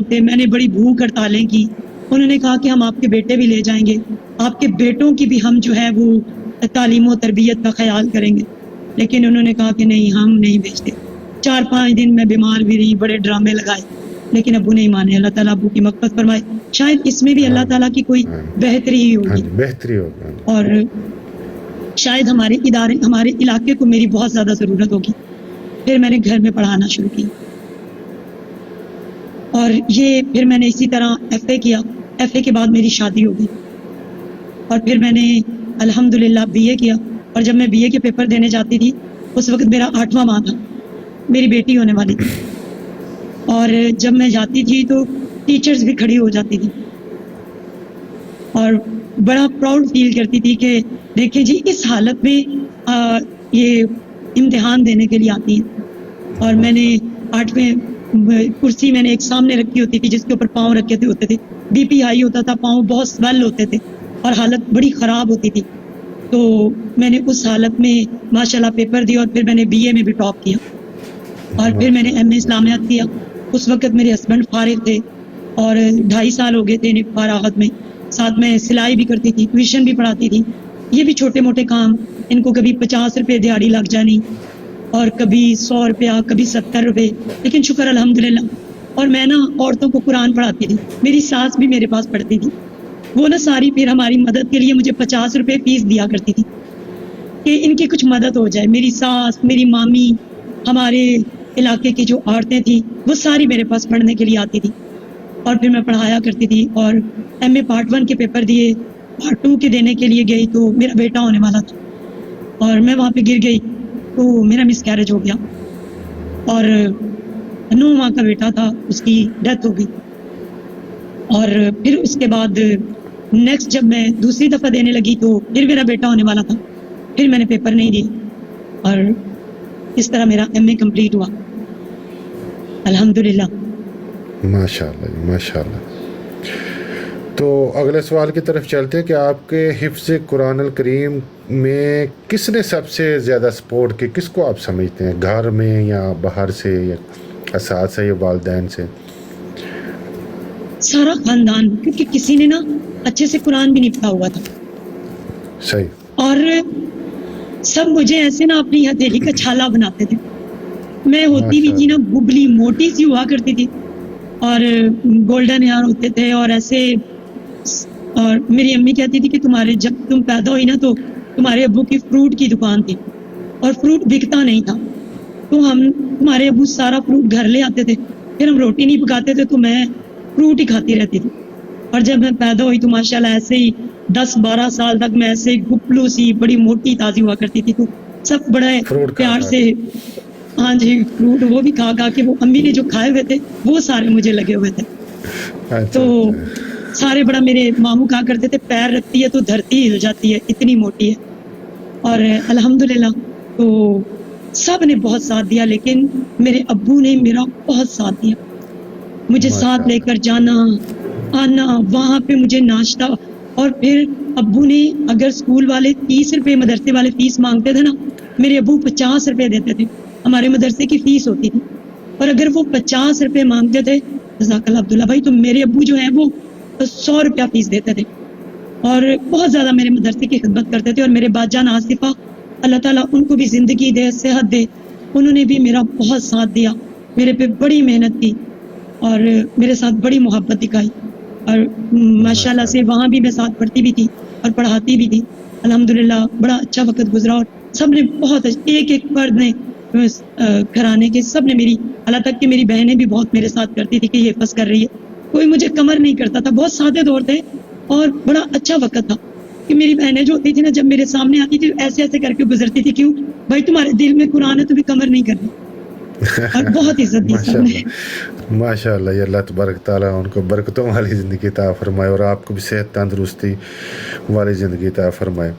تھے، میں نے بڑی بھوک ہڑتالیں کی. انہوں نے کہا کہ ہم آپ کے بیٹے بھی لے جائیں گے، آپ کے بیٹوں کی بھی ہم جو ہے وہ تعلیم و تربیت کا خیال کریں گے. لیکن انہوں نے کہا کہ نہیں، ہم نہیں بھیجتے. 4-5 دن میں بیمار بھی رہی، بڑے ڈرامے لگائے، لیکن ابو نہیں مانے. اللہ تعالیٰ ابو کی مغفرت فرمائے. شاید اس میں بھی اللہ تعالیٰ کی کوئی بہتری ہی ہوگی، بہتری ہوگی. اور شاید ہمارے ادارے، ہمارے علاقے کو میری بہت زیادہ ضرورت ہوگی. پھر میں نے گھر میں پڑھانا شروع کیا، اور یہ پھر میں نے اسی طرح ایف اے کیا. ایف اے کے بعد میری شادی ہو گئی، اور پھر میں نے الحمدللہ بی اے کیا. اور جب میں بی اے کے پیپر دینے جاتی تھی، اس وقت میرا 8واں ماہ تھا، میری بیٹی ہونے والی تھی. اور جب میں جاتی تھی تو ٹیچرز بھی کھڑی ہو جاتی تھی، اور بڑا پراؤڈ فیل کرتی تھی کہ دیکھیں جی اس حالت میں یہ امتحان دینے کے لیے آتی ہیں. اور میں نے 8ویں کرسی میں نے ایک سامنے رکھی ہوتی تھی جس کے اوپر پاؤں رکھے ہوتے تھے. بی پی ہائی ہوتا تھا، پاؤں بہت سویل ہوتے تھے، اور حالت بڑی خراب ہوتی تھی. تو میں نے اس حالت میں ماشاءاللہ پیپر دیا، اور پھر میں نے بی اے میں بھی ٹاپ کیا، اور پھر میں نے ایم اے اسلامیات کیا. اس وقت میرے ہسبینڈ فارغ تھے، اور 2.5 سال ہو گئے تھے فارغت میں. ساتھ میں سلائی بھی کرتی تھی، ٹیوشن بھی پڑھاتی تھی. یہ بھی چھوٹے موٹے کام، ان کو کبھی 50 روپے دیہڑی لگ جانی، اور کبھی 100 روپیہ، کبھی 70 روپے. لیکن شکر الحمدللہ. اور میں نا عورتوں کو قرآن پڑھاتی تھی، میری ساس بھی میرے پاس پڑھتی تھی. وہ نا ساری پھر ہماری مدد کے لیے مجھے 50 روپے فیس دیا کرتی تھی کہ ان کی کچھ مدد ہو جائے. میری ساس، میری مامی، ہمارے علاقے کی جو عورتیں تھیں وہ ساری میرے پاس پڑھنے کے لیے آتی تھی، اور پھر میں پڑھایا کرتی تھی. اور ایم اے پارٹ 1 کے پیپر دیے، پارٹ 2 کے دینے کے لیے گئی تو میرا بیٹا ہونے والا تھا، اور میں وہاں پہ گر گئی تو میرا مس کیریج ہو گیا، اور 9 ماہ کا بیٹا تھا، اس کی ڈیتھ ہو گئی. اور پھر اس کے بعد نیکسٹ جب میں دوسری دفعہ دینے لگی تو پھر میرا بیٹا ہونے والا تھا، پھر میں نے پیپر نہیں دیے، اور اس طرح میرا ایم اے کمپلیٹ ہوا الحمدللہ. ماشاء اللہ ماشاء اللہ. تو اگلے سوال کی طرف چلتے ہیں کہ آپ کے حفظ قرآن الکریم میں کس نے سب سے زیادہ سپورٹ کی؟ کس کو آپ سمجھتے ہیں، گھر میں یا باہر سے یا اساتذہ یا والدین سے؟ سارا خاندان، کیونکہ کسی نے نا اچھے سے قرآن بھی نہیں پڑھا ہوا تھا. صحیح. اور سب مجھے ایسے نا اپنی ہتھیلی کا چھالا بناتے تھے. میں ہوتی بھی تھی نا گبلی موٹی سی ہوا کرتی تھی، اور گولڈن ہیئر ہوتے تھے اور ایسے. اور میری امی کہتی تھی کہ جب تم پیدا ہوئی نا تو تمہارے ابو کی فروٹ کی دکان تھی، اور فروٹ بکتا نہیں تھا، تو تمہارے ابو سارا فروٹ گھر لے آتے تھے، پھر ہم روٹی نہیں پکاتے تھے تو میں فروٹ ہی کھاتی رہتی تھی. اور جب میں پیدا ہوئی تو ماشاءاللہ ایسے ہی 10-12 سال تک میں ایسے گپلو سی بڑی موٹی تازی ہوا کرتی تھی. تو سب بڑے پیار سے، ہاں جی، فروٹ وہ بھی کھا کے وہ امی نے جو کھائے ہوئے تھے وہ سارے مجھے لگے ہوئے تھے. تو سارے بڑا میرے ماموں کہا کرتے تھے پیر رکھتی ہے تو دھرتی ہل جاتی ہے، اتنی موٹی ہے. اور الحمدللہ تو سب نے بہت ساتھ دیا، لیکن میرے ابو نے میرا بہت ساتھ دیا. مجھے ساتھ لے کر جانا آنا، وہاں پہ مجھے ناشتہ. اور پھر ابو نے اگر اسکول والے 30 روپے مدرسے والے فیس مانگتے تھے نا، میرے ابو 50 روپے دیتے تھے. ہمارے مدرسے کی فیس ہوتی تھی، اور اگر وہ 50 روپے مانگتے تھے، جزاک اللہ عبداللہ بھائی، تو میرے ابو جو ہیں وہ 100 روپیہ فیس دیتے تھے، اور بہت زیادہ میرے مدرسے کی خدمت کرتے تھے. اور میرے باپ جان آصفہ، اللہ تعالیٰ ان کو بھی زندگی دے، صحت دے، انہوں نے بھی میرا بہت ساتھ دیا، میرے پہ بڑی محنت کی، اور میرے ساتھ بڑی محبت دکھائی. اور ماشاءاللہ سے وہاں بھی میں ساتھ پڑھتی بھی تھی اور پڑھاتی بھی تھی. الحمدللہ بڑا اچھا وقت گزرا، اور سب نے بہت ایک فرد نے گھرانے کے سب نے میری، اللہ تک کہ میری بہنیں بھی بہت میرے ساتھ کرتی تھی کہ یہ حفظ کر رہی ہے. کوئی مجھے کمر نہیں کرتا تھا. بہت سادے دور تھے اور بڑا اچھا وقت تھا کہ میری بہنیں جو ہوتی تھی نا، جب میرے سامنے آتی تھی ایسے ایسے کر کے گزرتی تھی. کیوں بھائی، تمہارے دل میں قرآن ہے تو بھی کمر نہیں کرنی. اور بہت عزت دی سب نے. ماشاء اللہ. یہ اللہ تبارک تعالیٰ ان کو برکتوں والی زندگی عطا فرمائے، اور آپ کو بھی صحت تندرستی والی زندگی عطا فرمائے.